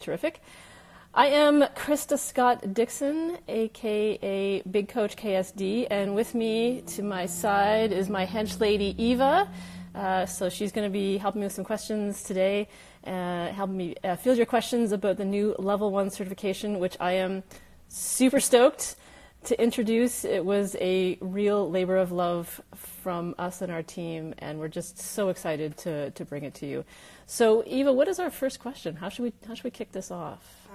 Terrific. I am Krista Scott Dixon, aka Big Coach KSD, and with me to my side is my hench lady Eva. So she's going to be helping me with some questions today, helping me field your questions about the new Level 1 certification, which I am super stoked to introduce. It was a real labor of love from us and our team, and we're just so excited to bring it to you. So Eva, what is our first question? How should we kick this off?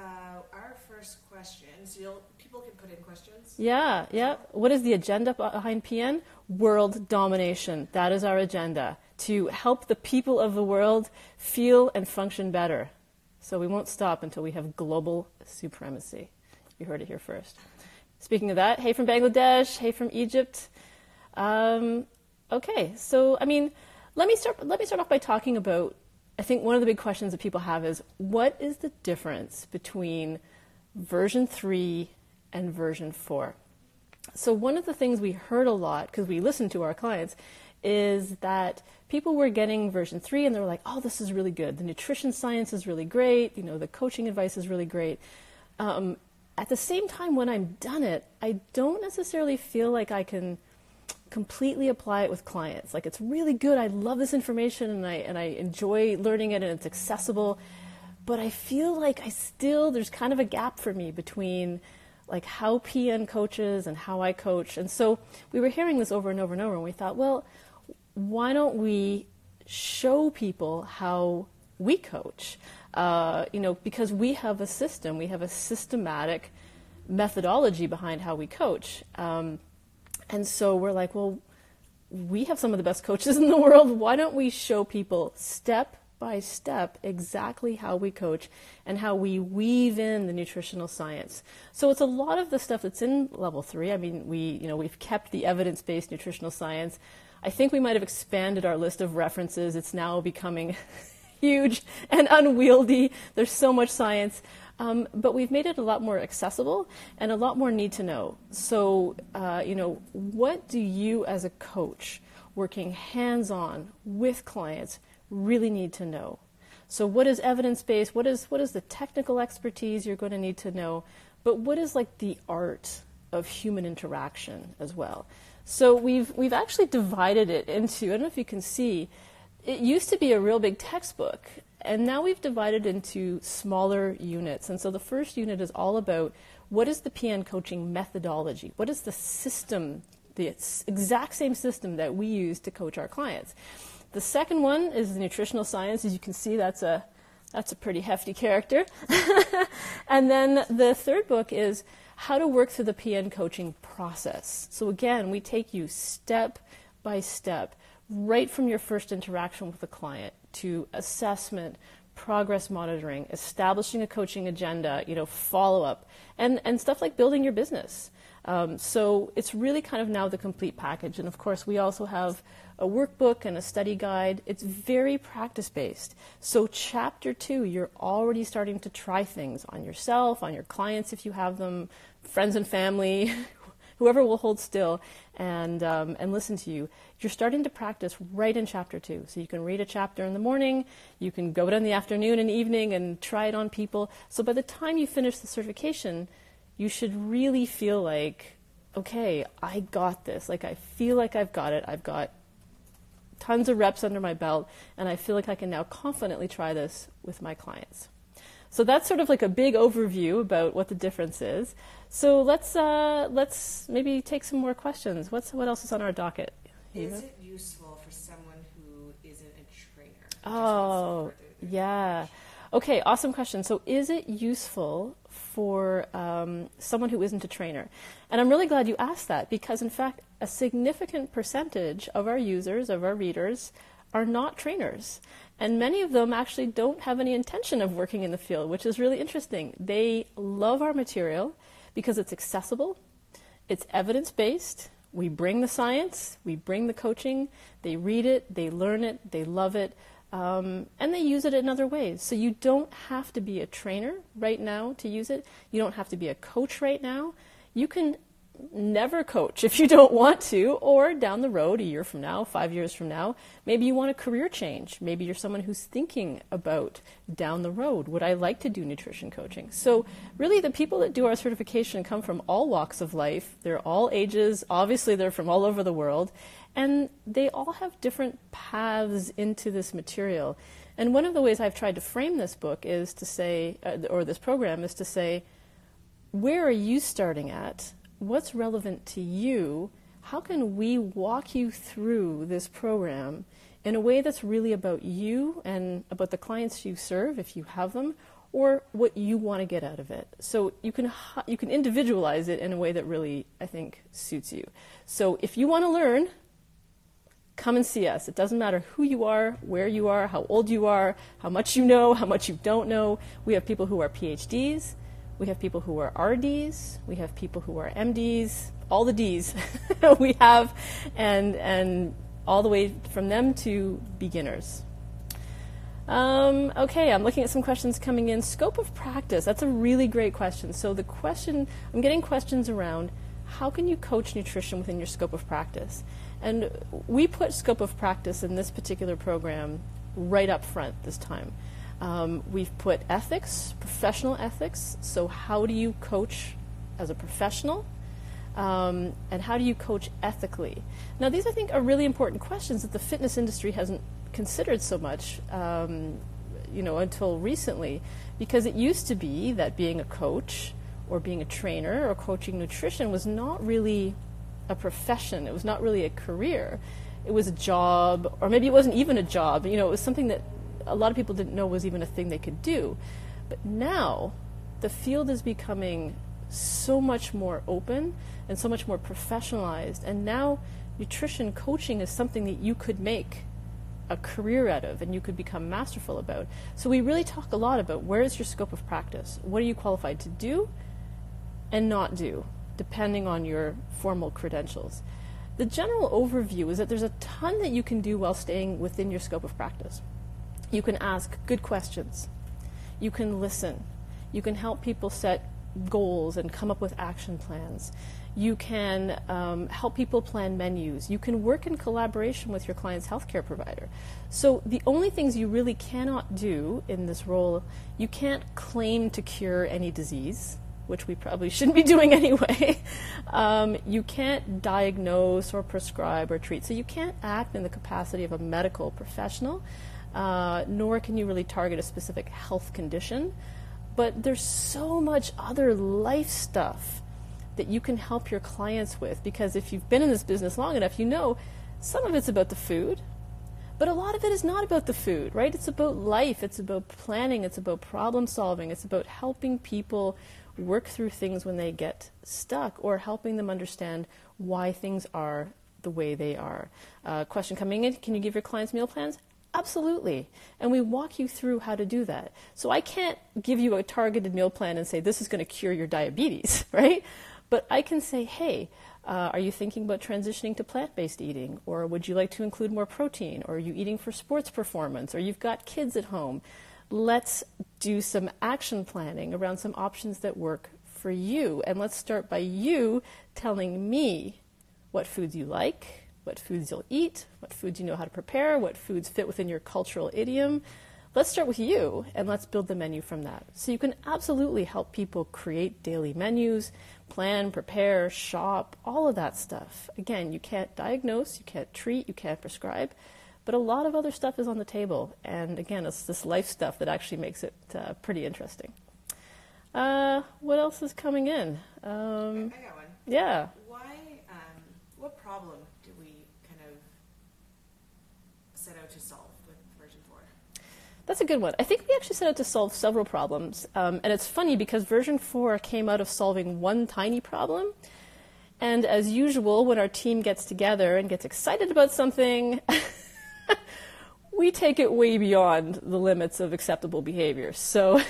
Our first question, so people can put in questions. Yeah. What is the agenda behind PN? World domination. That is our agenda, to help the people of the world feel and function better. So we won't stop until we have global supremacy. You heard it here first. Speaking of that, hey from Bangladesh, hey from Egypt. Okay, so let me start off by talking about, I think one of the big questions that people have is, what is the difference between version 3 and version 4? So one of the things we heard a lot, because we listened to our clients, is that people were getting version 3 and they were like, oh, this is really good. The nutrition science is really great. The coaching advice is really great. At the same time, when I'm done it, I don't necessarily feel like I can completely apply it with clients. Like, it's really good. I love this information and I enjoy learning it and it's accessible. But I feel like there's kind of a gap for me between like how PN coaches and how I coach. And so we were hearing this over and over and over, and we thought, well, why don't we show people how we coach? Because we have a system, we have a systematic methodology behind how we coach. And so we're like, well, we have some of the best coaches in the world. Why don't we show people step by step exactly how we coach and how we weave in the nutritional science? So it's a lot of the stuff that's in level 3. I mean, we've kept the evidence-based nutritional science. I think we might have expanded our list of references. It's now becoming huge and unwieldy. There's so much science. But we've made it a lot more accessible and a lot more need to know. So, what do you as a coach working hands-on with clients really need to know? So what is evidence-based? What is the technical expertise you're going to need to know? But what is like the art of human interaction as well? So we've actually divided it into, I don't know if you can see, it used to be a real big textbook, and now we've divided into smaller units. And so the first unit is all about what is the PN coaching methodology? What is the system, the exact same system that we use to coach our clients? The second one is the nutritional science. As you can see, that's a pretty hefty character. And then the third book is how to work through the PN coaching process. So again, we take you step by step, right from your first interaction with the client to assessment, progress monitoring, establishing a coaching agenda, follow-up, and stuff like building your business. So it's really kind of now the complete package. And of course, we also have a workbook and a study guide. It's very practice-based. So chapter 2, you're already starting to try things on yourself, on your clients if you have them, friends and family, whoever will hold still and listen to you. You're starting to practice right in chapter 2. So you can read a chapter in the morning, you can go out in the afternoon and evening and try it on people. So by the time you finish the certification, you should really feel like, okay, I got this. Like, I feel like I've got it. I've got tons of reps under my belt, and I feel like I can now confidently try this with my clients. So that's sort of like a big overview about what the difference is. So let's maybe take some more questions. What else is on our docket? Is it useful for someone who isn't a trainer? Oh, yeah. Okay, awesome question. So is it useful for someone who isn't a trainer? And I'm really glad you asked that, because in fact, a significant percentage of our users, of our readers, are not trainers. And many of them actually don't have any intention of working in the field, which is really interesting. They love our material because it's accessible, it's evidence-based, we bring the science, we bring the coaching, they read it, they learn it, they love it, and they use it in other ways. So you don't have to be a trainer right now to use it. You don't have to be a coach right now. You can never coach if you don't want to, or down the road, a year from now, 5 years from now, maybe you want a career change. Maybe you're someone who's thinking about down the road, would I like to do nutrition coaching? So really the people that do our certification come from all walks of life. They're all ages. Obviously, they're from all over the world. And they all have different paths into this material. And one of the ways I've tried to frame this book is to say, or this program is to say, where are you starting at? What's relevant to you? How can we walk you through this program in a way that's really about you and about the clients you serve, if you have them, or what you want to get out of it? So you can individualize it in a way that really, I think, suits you. So if you want to learn, come and see us. It doesn't matter who you are, where you are, how old you are, how much you know, how much you don't know. We have people who are PhDs. We have people who are RDs, we have people who are MDs, all the Ds we have, and all the way from them to beginners. Okay, I'm looking at some questions coming in. Scope of practice, that's a really great question. So the question, I'm getting questions around, how can you coach nutrition within your scope of practice? And we put scope of practice in this particular program right up front this time. We've put ethics, professional ethics, so how do you coach as a professional, and how do you coach ethically? Now these I think are really important questions that the fitness industry hasn't considered so much until recently, because it used to be that being a coach or being a trainer or coaching nutrition was not really a profession, it was not really a career, it was a job, or maybe it wasn't even a job, it was something that a lot of people didn't know was even a thing they could do. But now the field is becoming so much more open and so much more professionalized, and now nutrition coaching is something that you could make a career out of and you could become masterful about. So we really talk a lot about where is your scope of practice, what are you qualified to do and not do, depending on your formal credentials. The general overview is that there's a ton that you can do while staying within your scope of practice. You can ask good questions. You can listen. You can help people set goals and come up with action plans. You can help people plan menus. You can work in collaboration with your client's healthcare provider. So the only things you really cannot do in this role, you can't claim to cure any disease, which we probably shouldn't be doing anyway. You can't diagnose or prescribe or treat. So you can't act in the capacity of a medical professional. Nor can you really target a specific health condition. But there's so much other life stuff that you can help your clients with, because if you've been in this business long enough, you know some of it's about the food, but a lot of it is not about the food, right? It's about life, it's about planning, it's about problem solving, it's about helping people work through things when they get stuck, or helping them understand why things are the way they are. Question coming in, can you give your clients meal plans? Absolutely. And we walk you through how to do that. So I can't give you a targeted meal plan and say, this is going to cure your diabetes, right? But I can say, hey, are you thinking about transitioning to plant-based eating? Or would you like to include more protein? Or are you eating for sports performance? Or you've got kids at home? Let's do some action planning around some options that work for you. And let's start by you telling me what foods you like, what foods you'll eat, what foods you know how to prepare, what foods fit within your cultural idiom. Let's start with you, and let's build the menu from that. So you can absolutely help people create daily menus, plan, prepare, shop, all of that stuff. Again, you can't diagnose, you can't treat, you can't prescribe, but a lot of other stuff is on the table. And again, it's this life stuff that actually makes it pretty interesting. What else is coming in? I got one. Yeah. What problem do we kind of set out to solve with version 4? That's a good one. I think we actually set out to solve several problems. And it's funny because version 4 came out of solving one tiny problem. And as usual, when our team gets together and gets excited about something, we take it way beyond the limits of acceptable behavior. So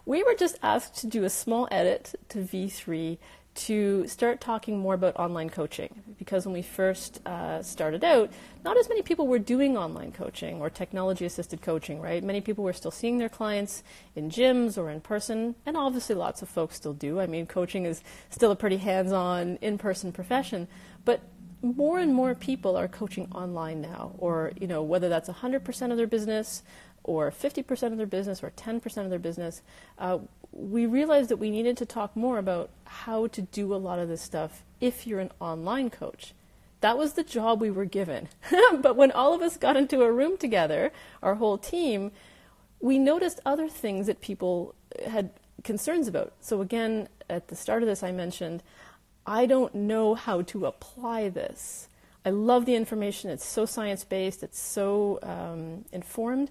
we were just asked to do a small edit to V3 to start talking more about online coaching, because when we first started out, not as many people were doing online coaching or technology-assisted coaching, right? Many people were still seeing their clients in gyms or in person, and obviously lots of folks still do. I mean, coaching is still a pretty hands-on, in-person profession, but more and more people are coaching online now, or, you know, whether that's 100% of their business or 50% of their business or 10% of their business. We realized that we needed to talk more about how to do a lot of this stuff if you're an online coach. That was the job we were given. But when all of us got into a room together, our whole team, we noticed other things that people had concerns about. So again, at the start of this, I mentioned, I don't know how to apply this. I love the information. It's so science-based. It's so informed.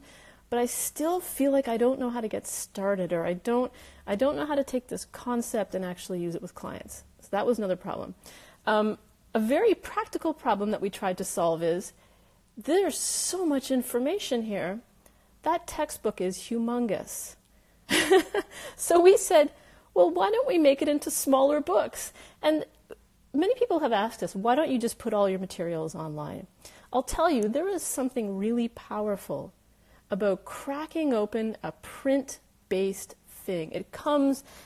But I still feel like I don't know how to get started, or I don't know how to take this concept and actually use it with clients. So that was another problem. A very practical problem that we tried to solve is there's so much information here. That textbook is humongous. So we said, well, why don't we make it into smaller books? And many people have asked us, why don't you just put all your materials online? I'll tell you, there is something really powerful about cracking open a print-based thing.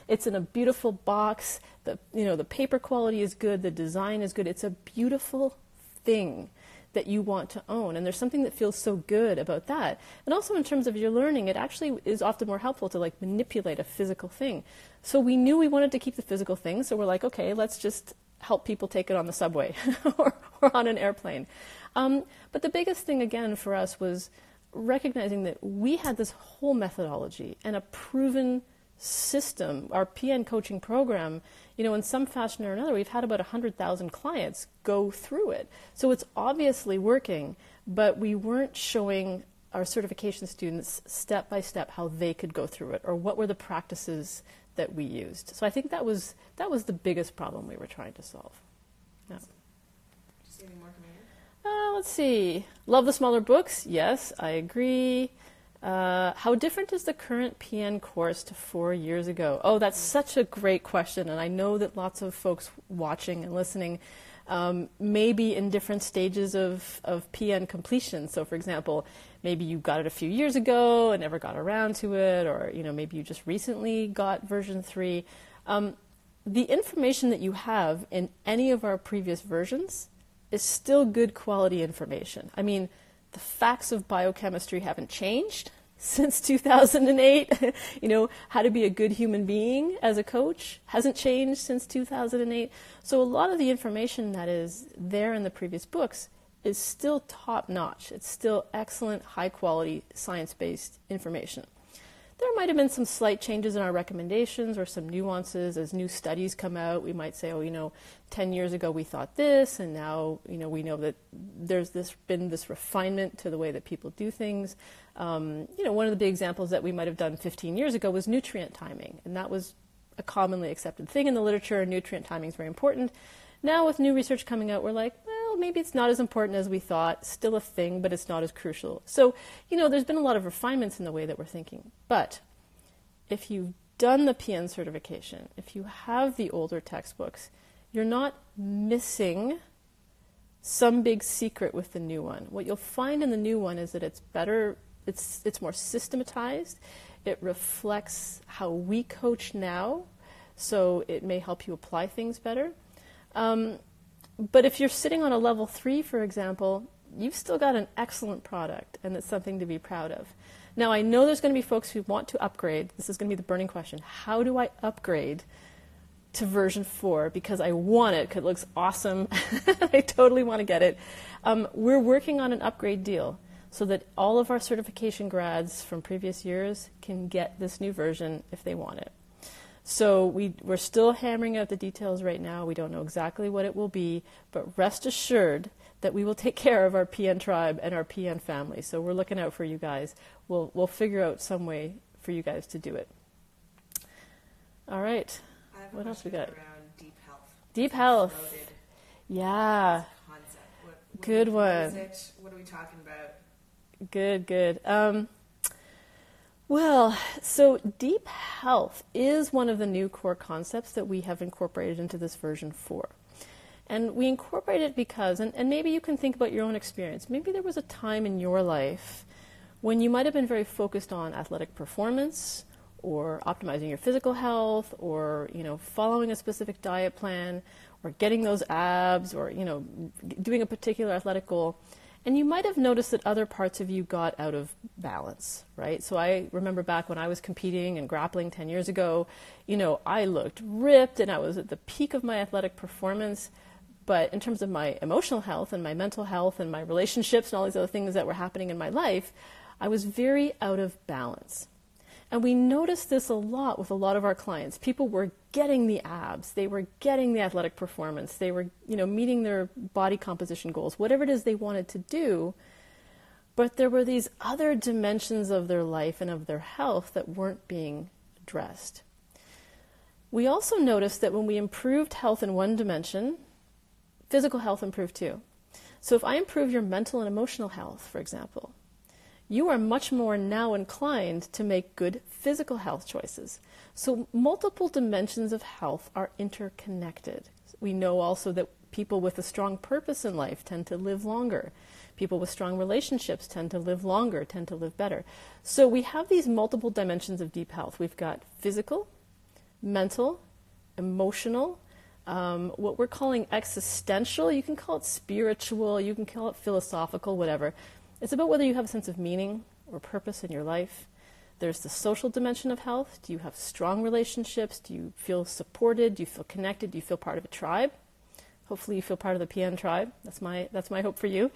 It's in a beautiful box. The paper quality is good. The design is good. It's a beautiful thing that you want to own. And there's something that feels so good about that. And also in terms of your learning, it actually is often more helpful to like manipulate a physical thing. So we knew we wanted to keep the physical thing. So we're like, okay, let's just help people take it on the subway or on an airplane. But the biggest thing again for us was recognizing that we had this whole methodology and a proven system. Our PN coaching program, you know, in some fashion or another, we've had about 100,000 clients go through it. So it's obviously working, but we weren't showing our certification students step by step how they could go through it, or what were the practices that we used. So I think that was the biggest problem we were trying to solve. Yeah. Just anything more coming in? Let's see. Love the smaller books. Yes, I agree. How different is the current PN course to 4 years ago? Oh, that's such a great question. And I know that lots of folks watching and listening may be in different stages of PN completion. So for example, maybe you got it a few years ago and never got around to it, or you know, maybe you just recently got version 3. The information that you have in any of our previous versions is still good quality information. I mean, the facts of biochemistry haven't changed since 2008. You know, how to be a good human being as a coach hasn't changed since 2008. So a lot of the information that is there in the previous books is still top-notch. It's still excellent, high-quality, science-based information. There might have been some slight changes in our recommendations or some nuances as new studies come out. We might say, oh, you know, 10 years ago we thought this, and now, you know, we know that there's been this refinement to the way that people do things. You know, one of the big examples that we might have done 15 years ago was nutrient timing, and that was a commonly accepted thing in the literature. Nutrient timing is very important. Now with new research coming out, we're like, well, maybe it's not as important as we thought, still a thing, but it's not as crucial. So, you know, there's been a lot of refinements in the way that we're thinking. But if you've done the PN certification, if you have the older textbooks, you're not missing some big secret with the new one. What you'll find in the new one is that it's better, it's more systematized, it reflects how we coach now, so it may help you apply things better. But if you're sitting on a level 3, for example, you've still got an excellent product, and it's something to be proud of. Now, I know there's going to be folks who want to upgrade. This is going to be the burning question. How do I upgrade to version 4? Because I want it, because it looks awesome. I totally want to get it. We're working on an upgrade deal so that all of our certification grads from previous years can get this new version if they want it. So we're still hammering out the details right now. We don't know exactly what it will be, but rest assured that we will take care of our PN tribe and our PN family. So we're looking out for you guys. We'll figure out some way for you guys to do it. All right. What else we got? Around deep health. Deep health. Yeah. Concept. Good one. What is it? What are we talking about? Good. Well, so deep health is one of the new core concepts that we have incorporated into this version 4. And we incorporate it because, and maybe you can think about your own experience, maybe there was a time in your life when you might have been very focused on athletic performance or optimizing your physical health or, following a specific diet plan or getting those abs or, doing a particular athletic goal. And you might have noticed that other parts of you got out of balance, right? So I remember back when I was competing and grappling 10 years ago, I looked ripped and I was at the peak of my athletic performance. But in terms of my emotional health and my mental health and my relationships and all these other things that were happening in my life, I was very out of balance. And we noticed this a lot with a lot of our clients. People were getting the abs, they were getting the athletic performance, they were, meeting their body composition goals, whatever it is they wanted to do. But there were these other dimensions of their life and of their health that weren't being addressed. We also noticed that when we improved health in one dimension, physical health improved too. So if I improve your mental and emotional health, for example, you are much more now inclined to make good physical health choices. So multiple dimensions of health are interconnected. We know also that people with a strong purpose in life tend to live longer. People with strong relationships tend to live longer, tend to live better. So we have these multiple dimensions of deep health. We've got physical, mental, emotional, what we're calling existential. You can call it spiritual, you can call it philosophical, whatever. It's about whether you have a sense of meaning or purpose in your life. There's the social dimension of health. Do you have strong relationships? Do you feel supported? Do you feel connected? Do you feel part of a tribe? Hopefully you feel part of the PN tribe. That's my hope for you.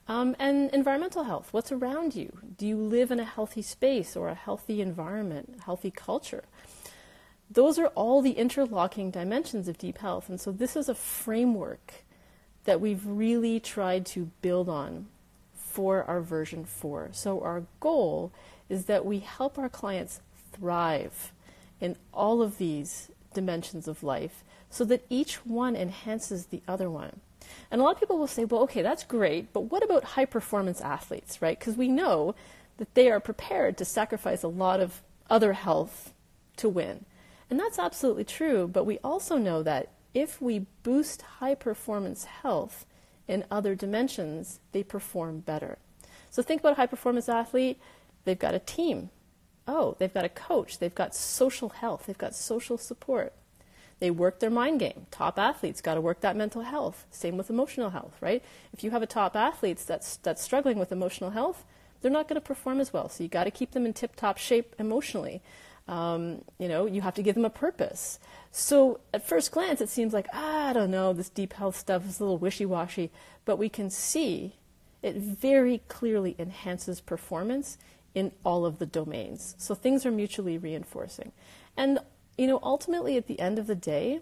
And environmental health. What's around you? Do you live in a healthy space or a healthy environment, a healthy culture? Those are all the interlocking dimensions of deep health. And so this is a framework that we've really tried to build on for our version 4. So our goal is that we help our clients thrive in all of these dimensions of life so that each one enhances the other one. And a lot of people will say, well, okay, that's great, but what about high-performance athletes, right? Because we know that they are prepared to sacrifice a lot of other health to win. And that's absolutely true, but we also know that if we boost high-performance health in other dimensions, they perform better. So think about a high-performance athlete. They've got a team. Oh, they've got a coach. They've got social health. They've got social support. They work their mind game. Top athletes got to work that mental health. Same with emotional health, right? If you have a top athlete that's struggling with emotional health, they're not going to perform as well. So you got to keep them in tip-top shape emotionally. You have to give them a purpose. So at first glance, it seems like, I don't know, this deep health stuff is a little wishy-washy, but we can see it very clearly enhances performance in all of the domains. So things are mutually reinforcing. And, ultimately at the end of the day,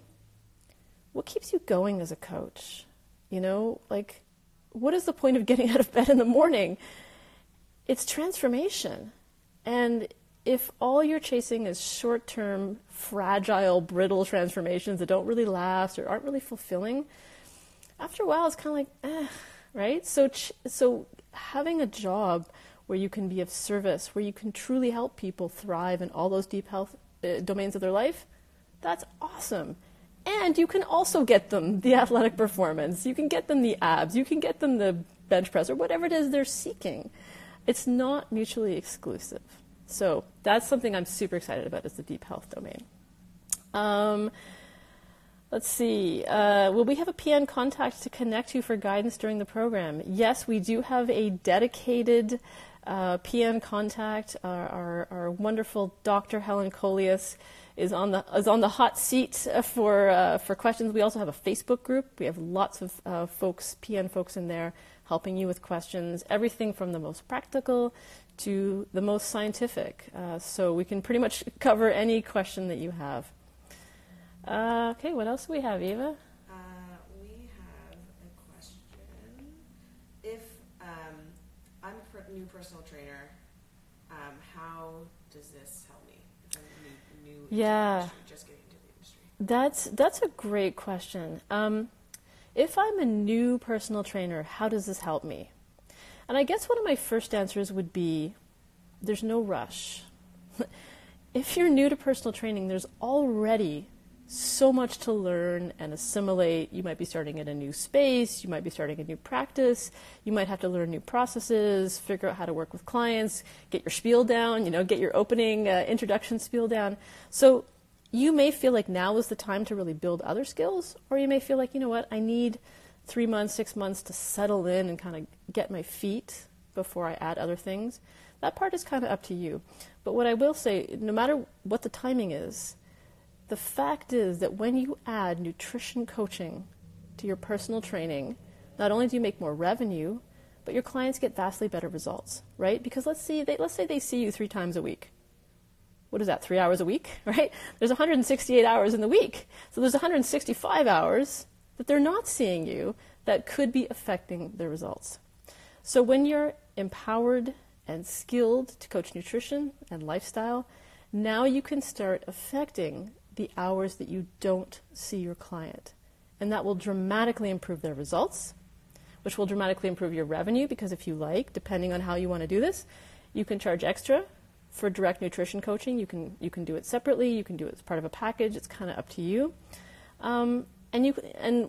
what keeps you going as a coach? What is the point of getting out of bed in the morning? It's transformation. And if all you're chasing is short-term, fragile, brittle transformations that don't really last or aren't really fulfilling, after a while it's kind of like, right? So having a job where you can be of service, where you can truly help people thrive in all those deep health domains of their life, that's awesome. And you can also get them the athletic performance. You can get them the abs. You can get them the bench press or whatever it is they're seeking. It's not mutually exclusive. So that's something I'm super excited about, is the deep health domain. Let's see. Will we have a PN contact to connect to for guidance during the program? Yes, we do have a dedicated PN contact. Our wonderful Dr. Helen Coleus is on the hot seat for questions. We also have a Facebook group. We have lots of PN folks in there helping you with questions, everything from the most practical to the most scientific. So we can pretty much cover any question that you have. Okay, what else do we have, Eva? We have a question. If I'm a new personal trainer, how does this help me? If I'm new into the industry, just getting into the industry. That's a great question. If I'm a new personal trainer, how does this help me? And I guess one of my first answers would be, there's no rush. If you're new to personal training, there's already so much to learn and assimilate. You might be starting in a new space, you might be starting a new practice, you might have to learn new processes, figure out how to work with clients, get your spiel down, get your opening introduction spiel down. So you may feel like now is the time to really build other skills, or you may feel like, I need 3 months, 6 months to settle in and kind of get my feet before I add other things. That part is kind of up to you. But what I will say, no matter what the timing is, the fact is that when you add nutrition coaching to your personal training, not only do you make more revenue, but your clients get vastly better results, right? Because let's say they see you 3 times a week. What is that, 3 hours a week, right? There's 168 hours in the week. So there's 165 hours that they're not seeing you that could be affecting their results. So when you're empowered and skilled to coach nutrition and lifestyle, now you can start affecting the hours that you don't see your client. And that will dramatically improve their results, which will dramatically improve your revenue, because if you like, depending on how you want to do this, you can charge extra for direct nutrition coaching. You can do it separately, you can do it as part of a package, it's kind of up to you. And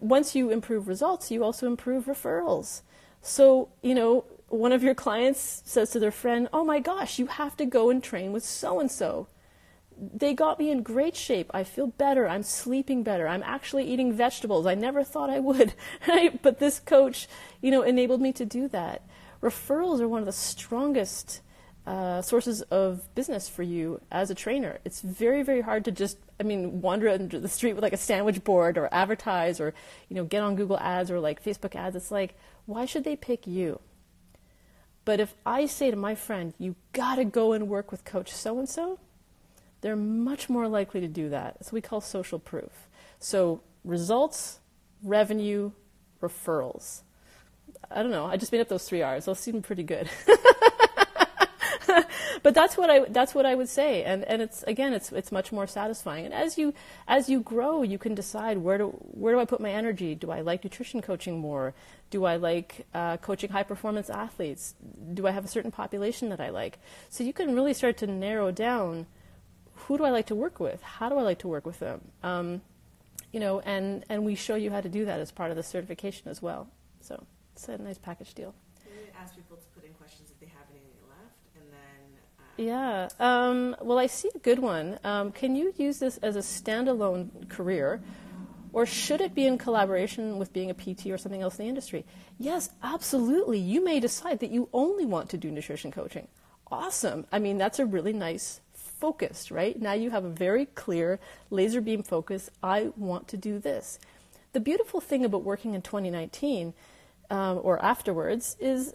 once you improve results, you also improve referrals. So, one of your clients says to their friend, "Oh my gosh, you have to go and train with so-and-so. They got me in great shape. I feel better. I'm sleeping better. I'm actually eating vegetables. I never thought I would," right? But this coach, enabled me to do that. Referrals are one of the strongest sources of business for you as a trainer. It's very, very hard to just, wander into the street with like a sandwich board or advertise or, get on Google ads or like Facebook ads. It's like, why should they pick you? But if I say to my friend, you got to go and work with coach so-and-so, they're much more likely to do that. It's what we call social proof. So results, revenue, referrals. I don't know. I just made up those 3 R's. Those seem pretty good. But that's what I would say. And it's much more satisfying. And as you grow, you can decide where do I put my energy? Do I like nutrition coaching more? Do I like coaching high performance athletes? Do I have a certain population that I like? So you can really start to narrow down, who do I like to work with? How do I like to work with them? And we show you how to do that as part of the certification as well. So it's a nice package deal. Can you ask people to put in questions if they have any left? And then... Yeah. Well, I see a good one. Can you use this as a standalone career, or should it be in collaboration with being a PT or something else in the industry? Yes, absolutely. You may decide that you only want to do nutrition coaching. Awesome. That's a really nice focus, right? Now you have a very clear laser beam focus. I want to do this. The beautiful thing about working in 2019 or afterwards is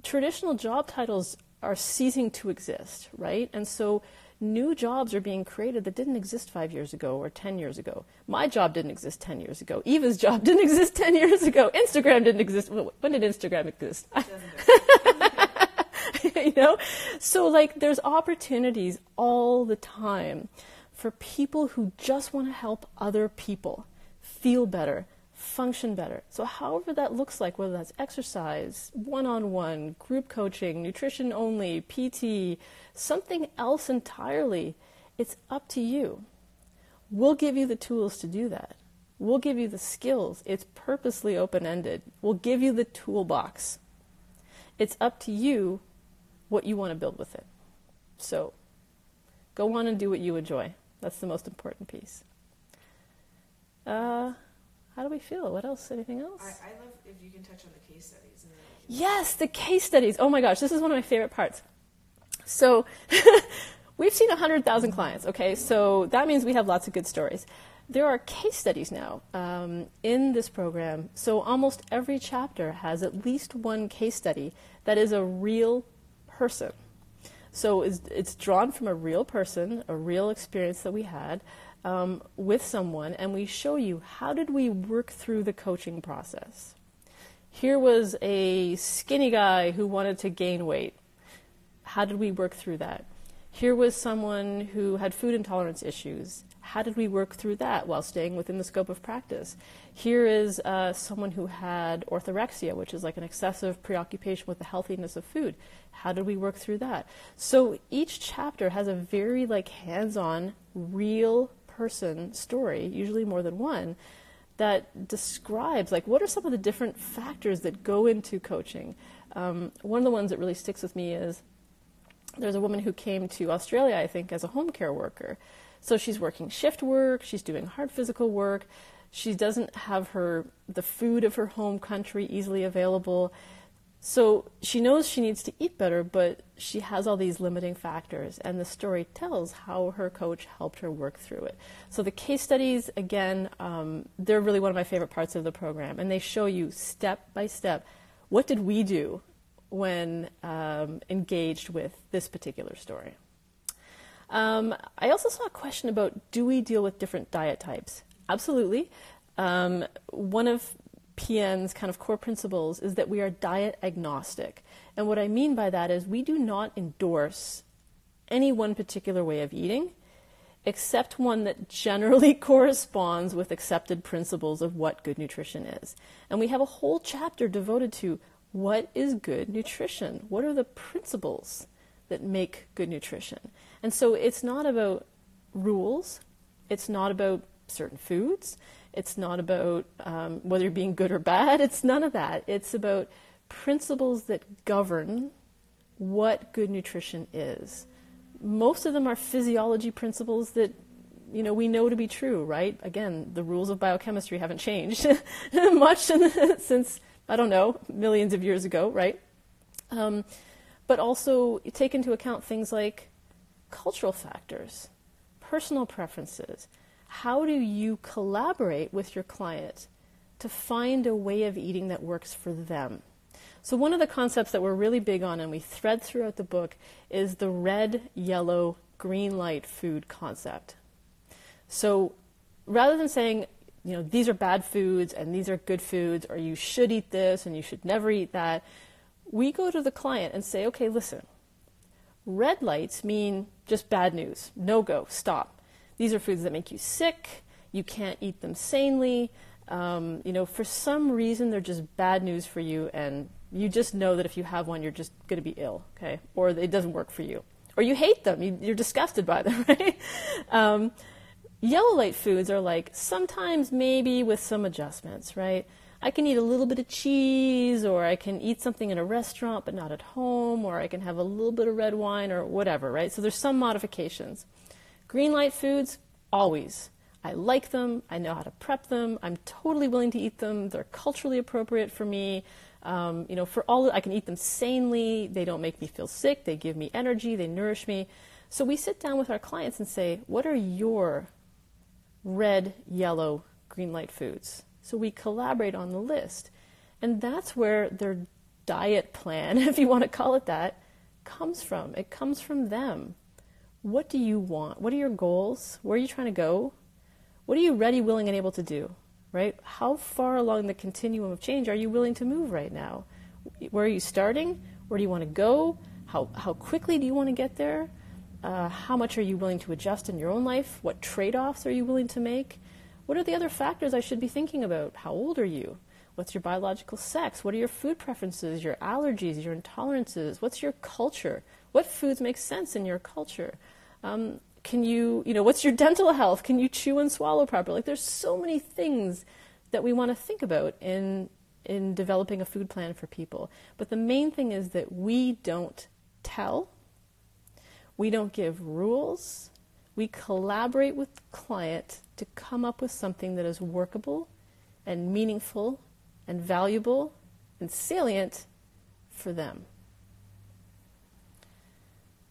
traditional job titles are ceasing to exist, right? And so new jobs are being created that didn't exist 5 years ago or 10 years ago. My job didn't exist 10 years ago. Eva's job didn't exist 10 years ago. Instagram didn't exist. When did Instagram exist? So there's opportunities all the time for people who just want to help other people feel better, function better. So however that looks like, whether that's exercise, one-on-one, group coaching, nutrition only, PT, something else entirely, it's up to you. We'll give you the tools to do that. We'll give you the skills. It's purposely open-ended. We'll give you the toolbox. It's up to you what you want to build with it. So go on and do what you enjoy. That's the most important piece. How do we feel? What else? Anything else? I love if you can touch on the case studies. Yes, the case studies. Oh my gosh, this is one of my favorite parts. So we've seen 100,000 clients, okay? So that means we have lots of good stories. There are case studies now in this program. So almost every chapter has at least one case study that is a real person. So it's drawn from a real person, a real experience that we had with someone, and we show you how did we work through the coaching process. Here was a skinny guy who wanted to gain weight. How did we work through that? Here was someone who had food intolerance issues. How did we work through that while staying within the scope of practice? Here is someone who had orthorexia, which is like an excessive preoccupation with the healthiness of food. How did we work through that? So each chapter has a very like hands-on, real person story, usually more than one, that describes like what are some of the different factors that go into coaching. One of the ones that really sticks with me is there's a woman who came to Australia, I think, as a home care worker. So she's working shift work, she's doing hard physical work, she doesn't have the food of her home country easily available. So she knows she needs to eat better, but she has all these limiting factors, and the story tells how her coach helped her work through it. So the case studies, again, they're really one of my favorite parts of the program, and they show you step by step, what did we do when engaged with this particular story. I also saw a question about, do we deal with different diet types? Absolutely. One of PN's kind of core principles is that we are diet agnostic. And what I mean by that is we do not endorse any one particular way of eating, except one that generally corresponds with accepted principles of what good nutrition is. And we have a whole chapter devoted to what is good nutrition? What are the principles that make good nutrition? And so it's not about rules. It's not about certain foods. It's not about whether you're being good or bad. It's none of that. It's about principles that govern what good nutrition is. Most of them are physiology principles that we know to be true, right? Again, the rules of biochemistry haven't changed much since, I don't know, millions of years ago, right? But also take into account things like cultural factors, personal preferences. How do you collaborate with your client to find a way of eating that works for them? So one of the concepts that we're really big on and we thread throughout the book is the red, yellow, green light food concept. So rather than saying, these are bad foods and these are good foods, or you should eat this and you should never eat that, we go to the client and say, okay, listen, red lights mean just bad news, no go, stop. These are foods that make you sick, you can't eat them sanely, for some reason they're just bad news for you, and you just know that if you have one, you're just going to be ill, okay? Or it doesn't work for you. Or you hate them, you're disgusted by them, right? Yellow light foods are like sometimes maybe with some adjustments, right? I can eat a little bit of cheese, or I can eat something in a restaurant but not at home, or I can have a little bit of red wine or whatever, right? So there's some modifications. Green light foods, always. I like them, I know how to prep them, I'm totally willing to eat them, they're culturally appropriate for me. I can eat them sanely, they don't make me feel sick, they give me energy, they nourish me. So we sit down with our clients and say, what are your red, yellow, green light foods? So we collaborate on the list. And that's where their diet plan, if you want to call it that, comes from. It comes from them. What do you want? What are your goals? Where are you trying to go? What are you ready, willing, and able to do? Right? How far along the continuum of change are you willing to move right now? Where are you starting? Where do you want to go? How quickly do you want to get there? How much are you willing to adjust in your own life? What trade-offs are you willing to make? What are the other factors I should be thinking about? How old are you? What's your biological sex? What are your food preferences, your allergies, your intolerances? What's your culture? What foods make sense in your culture? What's your dental health? Can you chew and swallow properly? There's so many things that we want to think about in developing a food plan for people. But the main thing is that we don't tell, we don't give rules, we collaborate with the client to come up with something that is workable and meaningful and valuable and salient for them.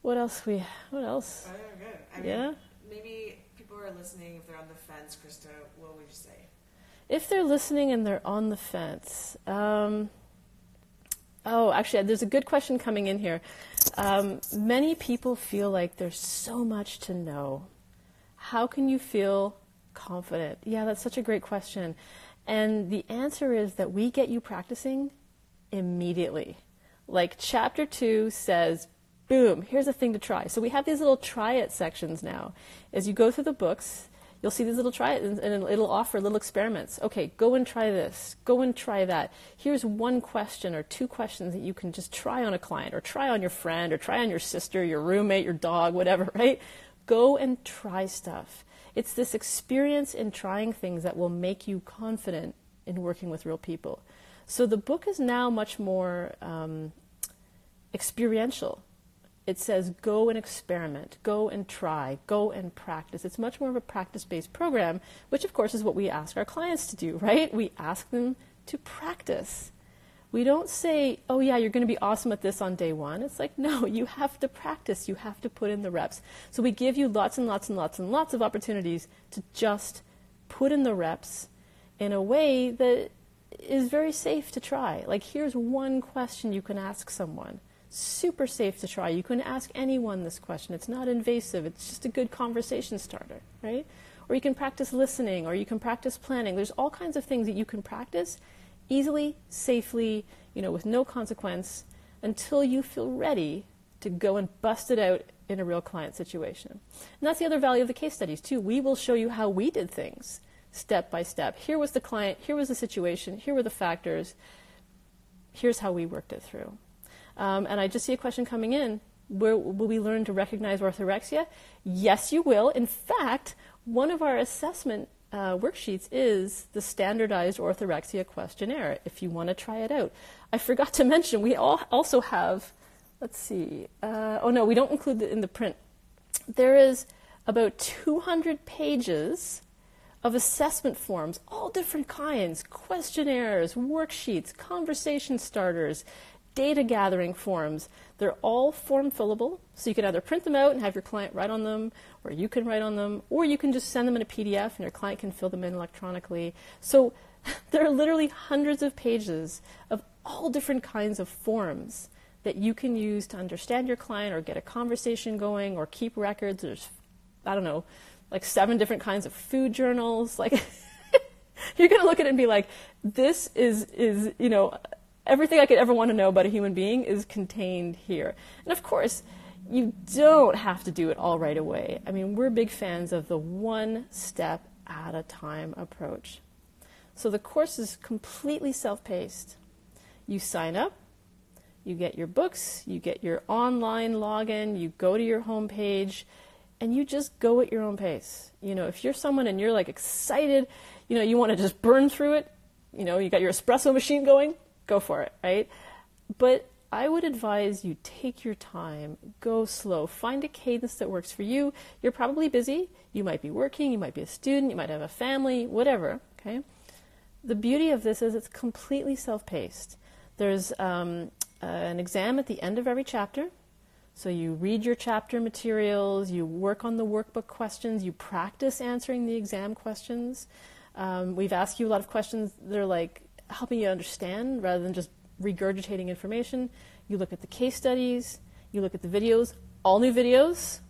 What else? Oh, good. Yeah? Maybe people who are listening, if they're on the fence, Krista, what would you say? If they're listening and they're on the fence, actually, there's a good question coming in here. Many people feel like there's so much to know. How can you feel confident? Yeah, that's such a great question. And the answer is that we get you practicing immediately. Like chapter 2 says, boom, here's a thing to try. So we have these little try it sections now. As you go through the books, you'll see these little try it, and it'll offer little experiments. Okay, go and try this. Go and try that. Here's one question or two questions that you can just try on a client, or try on your friend, or try on your sister, your roommate, your dog, whatever, right? Go and try stuff. It's this experience in trying things that will make you confident in working with real people. So the book is now much more experiential. It says go and experiment, go and try, go and practice. It's much more of a practice-based program, which of course is what we ask our clients to do, right? We ask them to practice. We don't say, oh yeah, you're going to be awesome at this on day one. It's like, no, you have to practice. You have to put in the reps. So we give you lots and lots and lots and lots of opportunities to just put in the reps in a way that is very safe to try. Like, here's one question you can ask someone. Super safe to try. You can ask anyone this question. It's not invasive. It's just a good conversation starter, right? Or you can practice listening, or you can practice planning. There's all kinds of things that you can practice easily, safely, with no consequence, until you feel ready to go and bust it out in a real client situation. And that's the other value of the case studies too. We will show you how we did things step by step. Here was the client, here was the situation, here were the factors, here's how we worked it through. And I just see a question coming in. Will we learn to recognize orthorexia? Yes, you will. In fact, one of our assessment worksheets is the standardized orthorexia questionnaire, if you want to try it out. I forgot to mention, we also have, let's see, we don't include it in the print. There is about 200 pages of assessment forms, all different kinds, questionnaires, worksheets, conversation starters, data gathering forms. They're all form fillable, so you can either print them out and have your client write on them, or you can write on them, or you can just send them in a PDF and your client can fill them in electronically. So there are literally hundreds of pages of all different kinds of forms that you can use to understand your client or get a conversation going or keep records. There's, like 7 different kinds of food journals. Like, you're going to look at it and be like, this is everything I could ever want to know about a human being is contained here. And of course, you don't have to do it all right away. I mean, we're big fans of the one step at a time approach. So the course is completely self-paced. You sign up, you get your books, you get your online login, you go to your homepage, and you just go at your own pace. If you're someone and you're like excited, you want to just burn through it, you got your espresso machine going, go for it, right? But I would advise you take your time, go slow, find a cadence that works for you. You're probably busy. You might be working, you might be a student, you might have a family, whatever, okay? The beauty of this is it's completely self-paced. There's an exam at the end of every chapter. So you read your chapter materials, you work on the workbook questions, you practice answering the exam questions. We've asked you a lot of questions that are like helping you understand rather than just regurgitating information. You look at the case studies, you look at the videos, all new videos.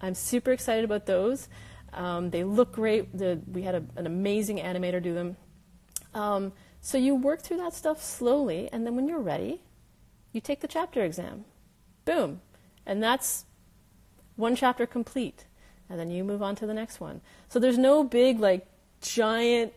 I'm super excited about those. They look great. We had an amazing animator do them. So you work through that stuff slowly, and then when you're ready, you take the chapter exam. Boom. And that's one chapter complete. And then you move on to the next one. So there's no big, giant,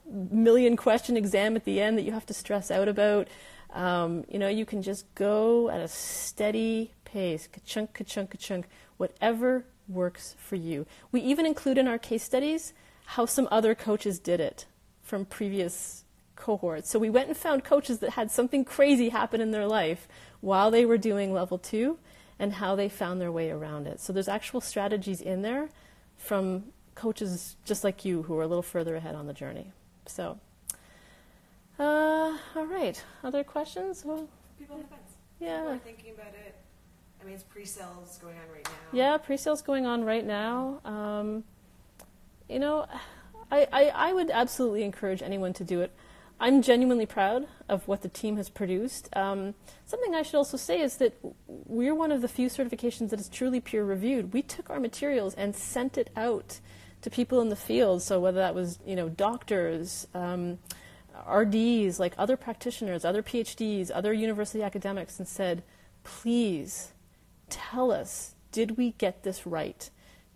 million question exam at the end that you have to stress out about. You can just go at a steady pace, ka-chunk, ka-chunk, ka-chunk, whatever works for you. We even include in our case studies how some other coaches did it from previous cohorts. So we went and found coaches that had something crazy happen in their life while they were doing level 2 and how they found their way around it. So there's actual strategies in there from coaches just like you who are a little further ahead on the journey. So, all right. Other questions? Well, People on the fence. Yeah. People are thinking about it. I mean, it's pre-sales going on right now. Yeah, pre-sales going on right now. I would absolutely encourage anyone to do it. I'm genuinely proud of what the team has produced. Something I should also say is that we're one of the few certifications that is truly peer-reviewed. We took our materials and sent it out to people in the field. So whether that was, doctors, RDs, like other practitioners, other PhDs, other university academics, and said, please tell us, did we get this right?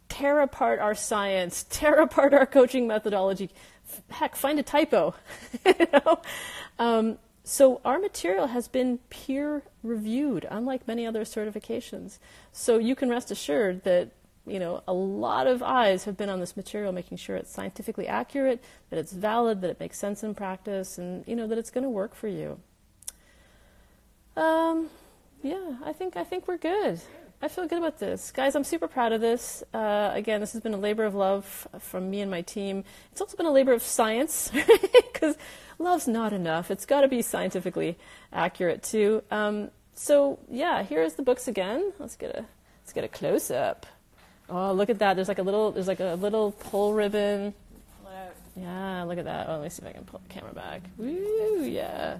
Tear apart our science, tear apart our coaching methodology. Heck, find a typo. You know? So our material has been peer reviewed, unlike many other certifications. So you can rest assured that, you know, a lot of eyes have been on this material, making sure it's scientifically accurate, that it's valid, that it makes sense in practice, and, you know, that it's going to work for you. Yeah, I think we're good. I feel good about this. Guys, I'm super proud of this. Again, this has been a labor of love from me and my team. It's also been a labor of science, because love's not enough. It's got to be scientifically accurate too. So yeah, here's the books again. Let's get a close up. Oh, look at that. There's like a little pull ribbon. Yeah, look at that. Oh, let me see if I can pull the camera back. Woo, yeah.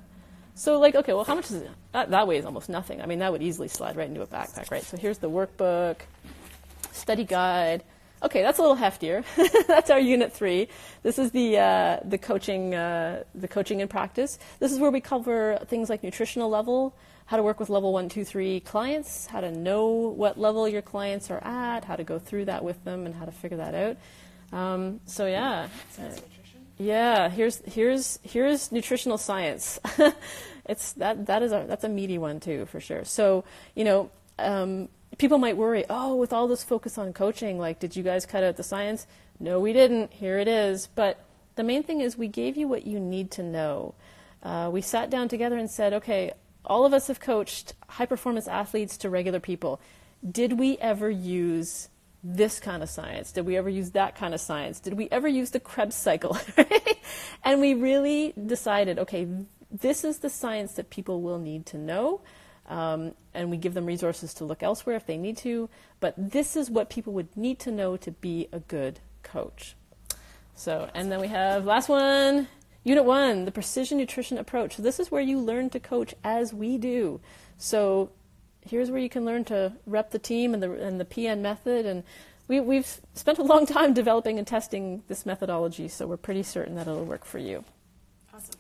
So like, okay, well, how much is it? That weighs almost nothing. I mean, that would easily slide right into a backpack, right? So here's the workbook, study guide. Okay, that's a little heftier. That's our Unit 3. This is the coaching in practice. This is where we cover things like nutritional level, how to work with level 1, 2, 3 clients, how to know what level your clients are at, how to go through that with them, and how to figure that out. So yeah. Yeah, here's nutritional science. That's a meaty one too, for sure. So, you know, people might worry, oh, with all this focus on coaching, like, did you guys cut out the science? No, we didn't. Here it is. But the main thing is we gave you what you need to know. We sat down together and said, okay, all of us have coached high-performance athletes to regular people. Did we ever use this kind of science? Did we ever use that kind of science? Did we ever use the Krebs cycle? And we really decided, okay, this is the science that people will need to know, and we give them resources to look elsewhere if they need to, but this is what people would need to know to be a good coach. So, and then we have last one, Unit 1, the precision nutrition approach. So this is where you learn to coach as we do. So here's where you can learn to rep the team and the PN method, and we've spent a long time developing and testing this methodology, so we're pretty certain that it'll work for you. Awesome.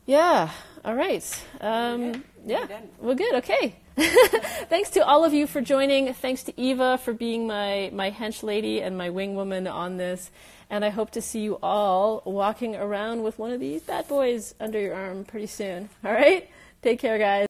Yeah. All right. Yeah. Well, good. Okay. Thanks to all of you for joining. Thanks to Eva for being my hench lady and my wing woman on this. And I hope to see you all walking around with one of these bad boys under your arm pretty soon. All right. Take care, guys.